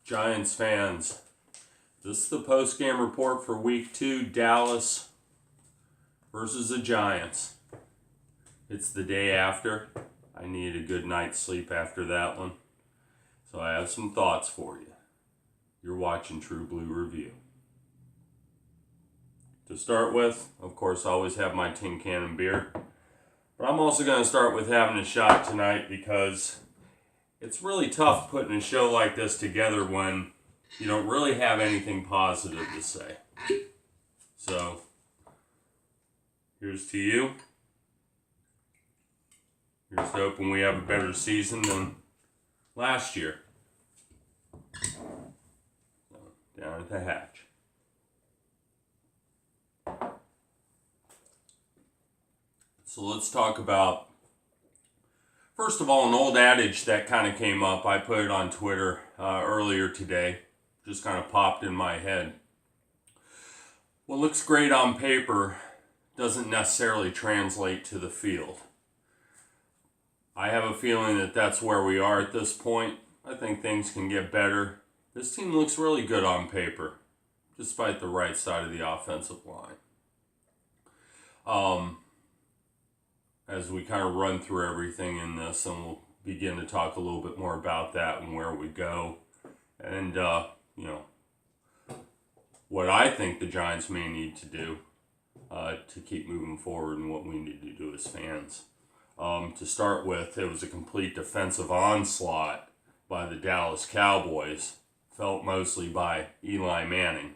Giants fans, this is the post-game report for Week 2, Dallas versus the Giants. It's the day after. I needed a good night's sleep after that one. So I have some thoughts for you. You're watching True Blue Review. To start with, of course, I always have my tin can and beer. But I'm also going to start with having a shot tonight because it's really tough putting a show like this together when you don't really have anything positive to say. So, here's to you. Here's to hoping we have a better season than last year. So, down at the hatch. So let's talk about, first of all, an old adage that kind of came up. I put it on Twitter earlier today. Just kind of popped in my head. What looks great on paper doesn't necessarily translate to the field. I have a feeling that that's where we are at this point. I think things can get better. This team looks really good on paper, despite the right side of the offensive line. As we kind of run through everything in this, and we'll begin to talk a little bit more about that and where we go. And, what I think the Giants may need to do to keep moving forward and what we need to do as fans. To start with, it was a complete defensive onslaught by the Dallas Cowboys, felt mostly by Eli Manning.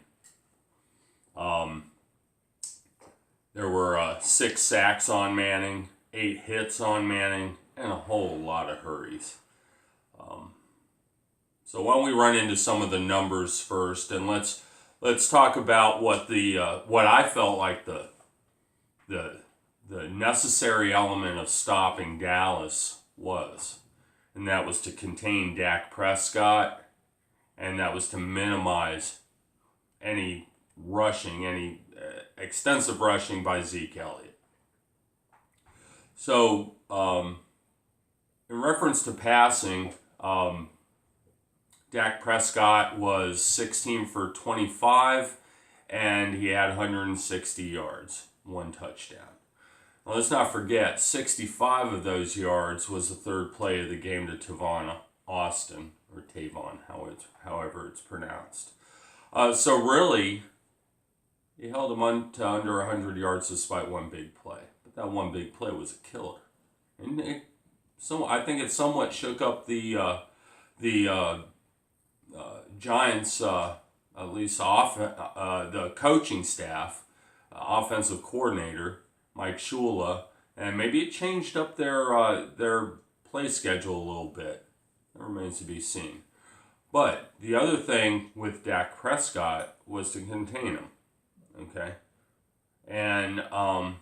There were 6 sacks on Manning, 8 hits on Manning, and a whole lot of hurries. So why don't we run into some of the numbers first, and let's talk about what I felt like the necessary element of stopping Dallas was, and that was to contain Dak Prescott, and that was to minimize any extensive rushing by Zeke Elliott. So, in reference to passing, Dak Prescott was 16 for 25, and he had 160 yards, 1 touchdown. Now, let's not forget, 65 of those yards was the third play of the game to Tavon Austin, or Tavon, however it's pronounced. So really, he held him to under 100 yards despite one big play. But that one big play was a killer. And I think it somewhat shook up the Giants, at least the coaching staff, offensive coordinator, Mike Shula, and maybe it changed up their play schedule a little bit. That remains to be seen. But the other thing with Dak Prescott was to contain him. Okay? And I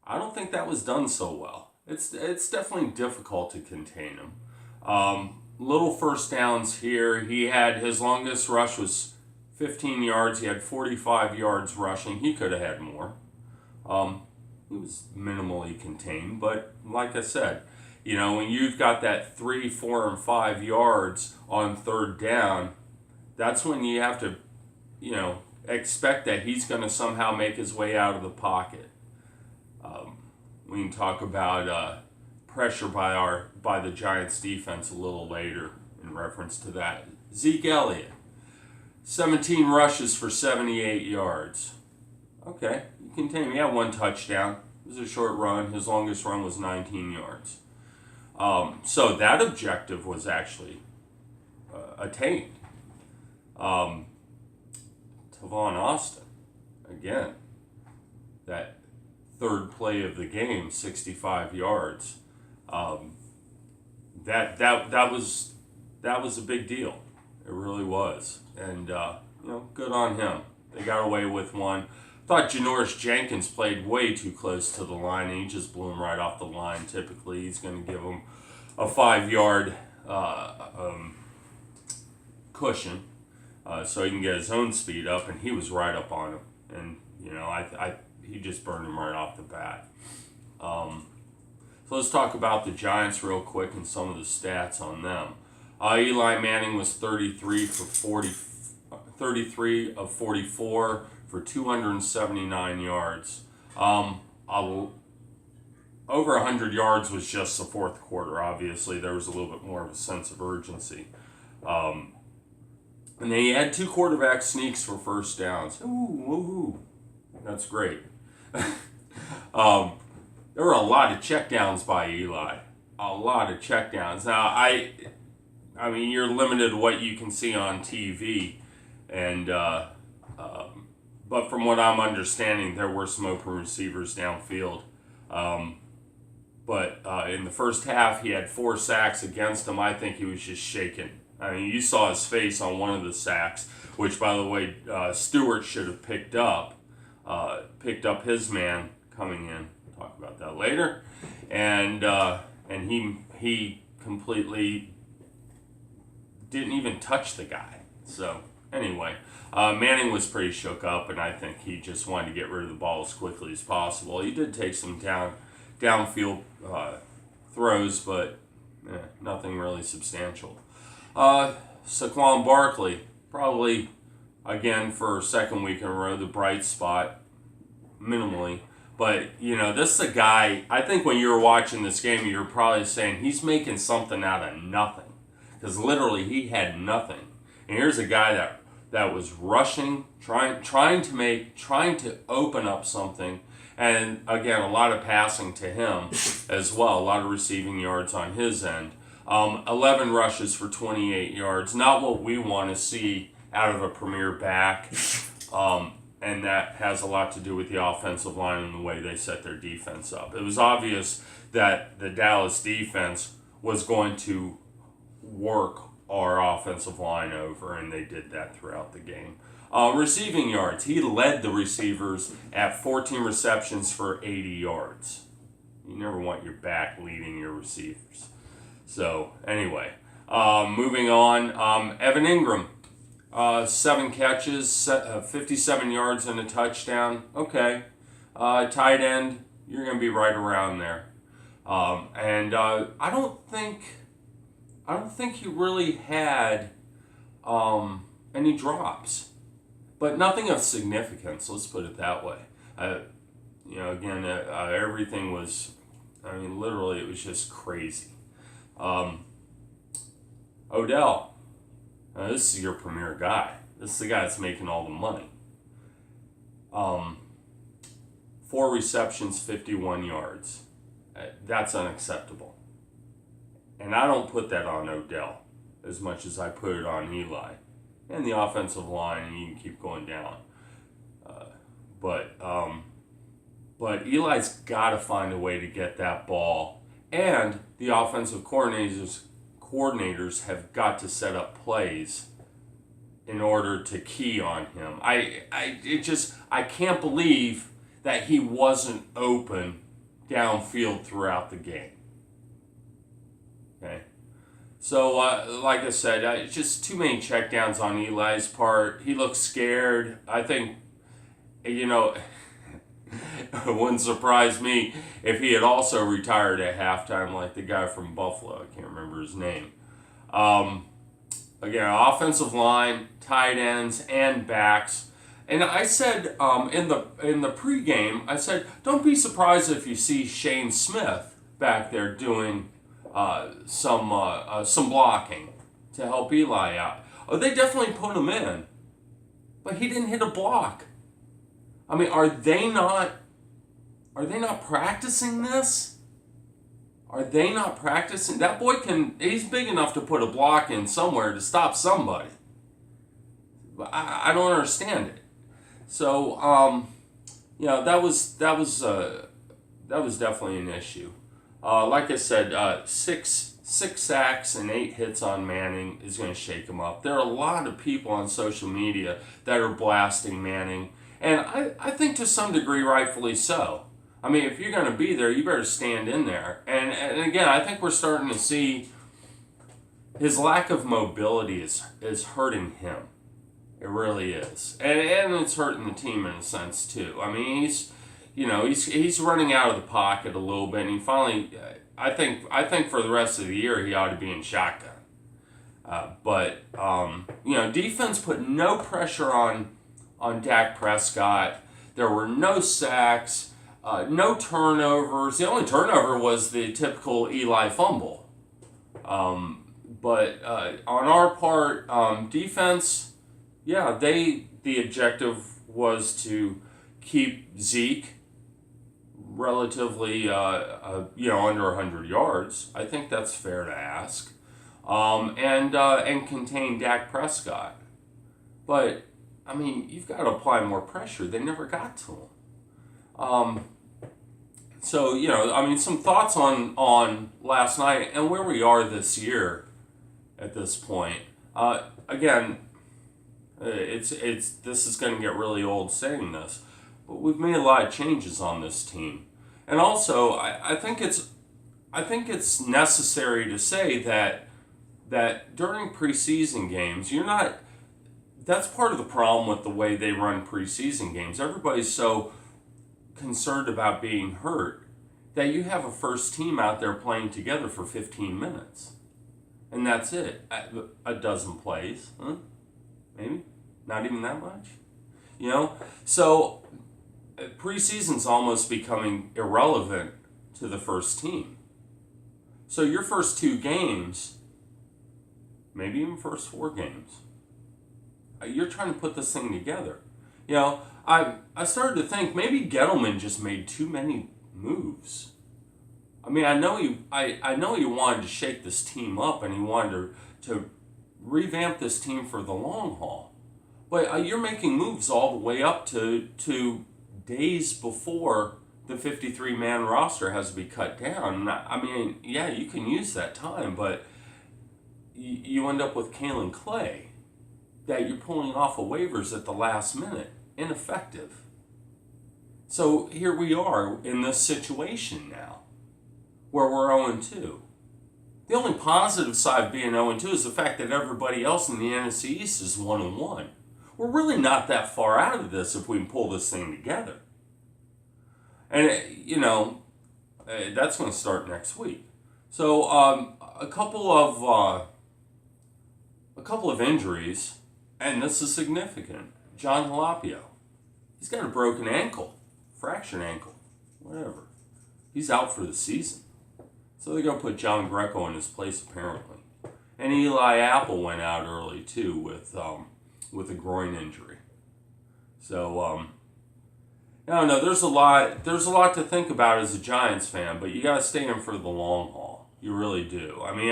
don't think that was done so well. It's definitely difficult to contain him. Little first downs here. His longest rush was 15 yards. He had 45 yards rushing. He could have had more. He was minimally contained, but like I said, when you've got that 3, 4, and 5 yards on third down, that's when you have to, expect that he's going to somehow make his way out of the pocket. We can talk about pressure by the Giants defense a little later in reference to that. Zeke Elliott, 17 rushes for 78 yards. Okay, you contain him. He had 1 touchdown. It was a short run. His longest run was 19 yards. So that objective was actually attained. Tavon Austin, again, that third play of the game, 65 yards. That was a big deal. It really was, and good on him. They got away with one. Thought Janoris Jenkins played way too close to the line, and he just blew him right off the line. Typically, he's going to give him a 5-yard cushion so he can get his own speed up, and he was right up on him. And, he just burned him right off the bat. So let's talk about the Giants real quick and some of the stats on them. Eli Manning was 33 of 44 for 279 yards. Over 100 yards was just the fourth quarter. Obviously, there was a little bit more of a sense of urgency. And they had 2 quarterback sneaks for first downs. Ooh, woohoo. That's great. There were a lot of checkdowns by Eli. A lot of checkdowns. Now, I mean, you're limited to what you can see on TV. And, but from what I'm understanding, there were some open receivers downfield. But in the first half, he had 4 sacks against him. I think he was just shaken. I mean, you saw his face on one of the sacks, which, by the way, Stewart should have picked up his man coming in. We'll talk about that later. And he completely didn't even touch the guy. So anyway, Manning was pretty shook up, and I think he just wanted to get rid of the ball as quickly as possible. He did take some downfield throws, but nothing really substantial. Saquon Barkley, probably, again, for second week in a row, the bright spot, minimally. But, this is a guy, I think when you were watching this game, you were probably saying, he's making something out of nothing. Because literally, he had nothing. And here's a guy that was rushing, trying to open up something. And, again, a lot of passing to him as well. A lot of receiving yards on his end. 11 rushes for 28 yards. Not what we want to see out of a premier back. And that has a lot to do with the offensive line and the way they set their defense up. It was obvious that the Dallas defense was going to work our offensive line over, and they did that throughout the game. Receiving yards. He led the receivers at 14 receptions for 80 yards. You never want your back leading your receivers. So, anyway, moving on. Evan Ingram, 7 catches, 57 yards and a touchdown. Okay. Tight end, you're going to be right around there. And I don't think he really had any drops. But nothing of significance, let's put it that way. Again, everything was, literally it was just crazy. Odell, this is your premier guy. This is the guy that's making all the money. 4 receptions, 51 yards. That's unacceptable. And I don't put that on Odell as much as I put it on Eli. And the offensive line, and you can keep going down. But Eli's got to find a way to get that ball. And the offensive coordinators have got to set up plays in order to key on him. I can't believe that he wasn't open downfield throughout the game. Okay. So, like I said, it's just too many checkdowns on Eli's part. He looks scared. I think, it wouldn't surprise me if he had also retired at halftime like the guy from Buffalo. I can't remember his name. Again, offensive line, tight ends, and backs. And I said in the pregame, I said, don't be surprised if you see Shane Smith back there doing some blocking to help Eli out. Oh, they definitely put him in, but he didn't hit a block. Are they not practicing this? Are they not practicing? That boy he's big enough to put a block in somewhere to stop somebody. I don't understand it. So, that was definitely an issue. Like I said, 6 sacks and 8 hits on Manning is going to shake him up. There are a lot of people on social media that are blasting Manning, and I think to some degree rightfully so. If you're going to be there, you better stand in there. And again, I think we're starting to see his lack of mobility is hurting him. It really is. And it's hurting the team in a sense too. He's running out of the pocket a little bit, and he finally, I think for the rest of the year, he ought to be in shotgun. But defense put no pressure on Dak Prescott. There were no sacks, no turnovers. The only turnover was the typical Eli fumble. But on our part, defense, yeah, the objective was to keep Zeke relatively, under 100 yards. I think that's fair to ask. And contain Dak Prescott. But, I mean, you've got to apply more pressure. They never got to him. Some thoughts on last night and where we are this year at this point. Again, this is going to get really old saying this, but we've made a lot of changes on this team. And also, I think it's necessary to say that during preseason games, that's part of the problem with the way they run preseason games. Everybody's so concerned about being hurt that you have a first team out there playing together for 15 minutes. And that's it. A dozen plays. Huh? Maybe? Not even that much? So preseason's almost becoming irrelevant to the first team. So your first 2 games, maybe even first 4 games, you're trying to put this thing together. I started to think maybe Gettleman just made too many moves. I mean, I know he wanted to shake this team up and he wanted to revamp this team for the long haul. But you're making moves all the way up to days before the 53-man roster has to be cut down. I mean, yeah, you can use that time, but you end up with Kalen Clay that you're pulling off of waivers at the last minute. Ineffective. So here we are in this situation now where we're 0-2. The only positive side of being 0-2 is the fact that everybody else in the NFC East is 1-1. We're really not that far out of this if we can pull this thing together. And, that's going to start next week. So a couple of injuries, and this is significant. John Halapio, he's got a broken ankle, fractured ankle, whatever. He's out for the season. So they're going to put John Greco in his place, apparently. And Eli Apple went out early, too, with a groin injury. So, I don't know. There's a lot to think about as a Giants fan, but you got to stay in for the long haul. You really do. I mean,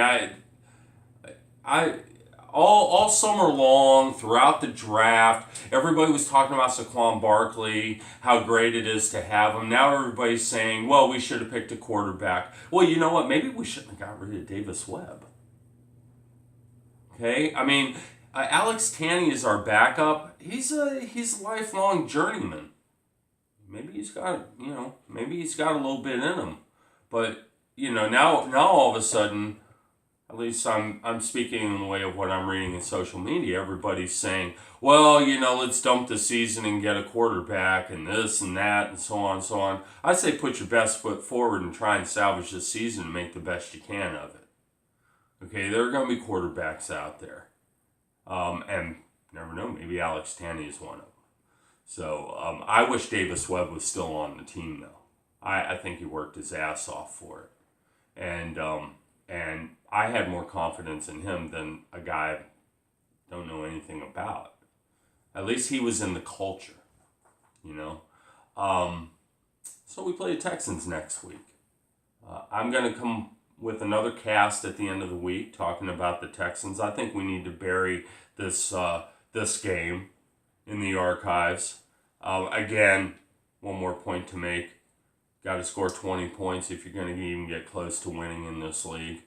all summer long, throughout the draft, everybody was talking about Saquon Barkley, how great it is to have him. Now everybody's saying, well, we should have picked a quarterback. Well, you know what? Maybe we shouldn't have got rid of Davis Webb. Okay? I mean, Alex Tanney is our backup. He's a lifelong journeyman. Maybe he's got a little bit in him. But, now all of a sudden, at least I'm speaking in the way of what I'm reading in social media, everybody's saying, well, let's dump the season and get a quarterback and this and that and so on and so on. I say put your best foot forward and try and salvage this season and make the best you can of it. Okay, there are going to be quarterbacks out there. And never know, maybe Alex Tanney is one of them. So I wish Davis Webb was still on the team, though. I think he worked his ass off for it. And I had more confidence in him than a guy I don't know anything about. At least he was in the culture, So we play the Texans next week. I'm going to come with another cast at the end of the week talking about the Texans. I think we need to bury this game in the archives. Again, one more point to make. Got to score 20 points if you're going to even get close to winning in this league.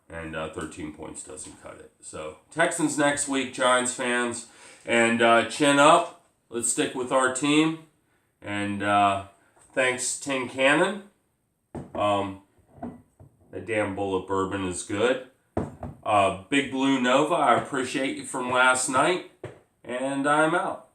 And 13 points doesn't cut it. So, Texans next week, Giants fans. And chin up. Let's stick with our team. And thanks, Tin Cannon. That damn bullet bourbon is good. Big Blue Nova, I appreciate you from last night. And I'm out.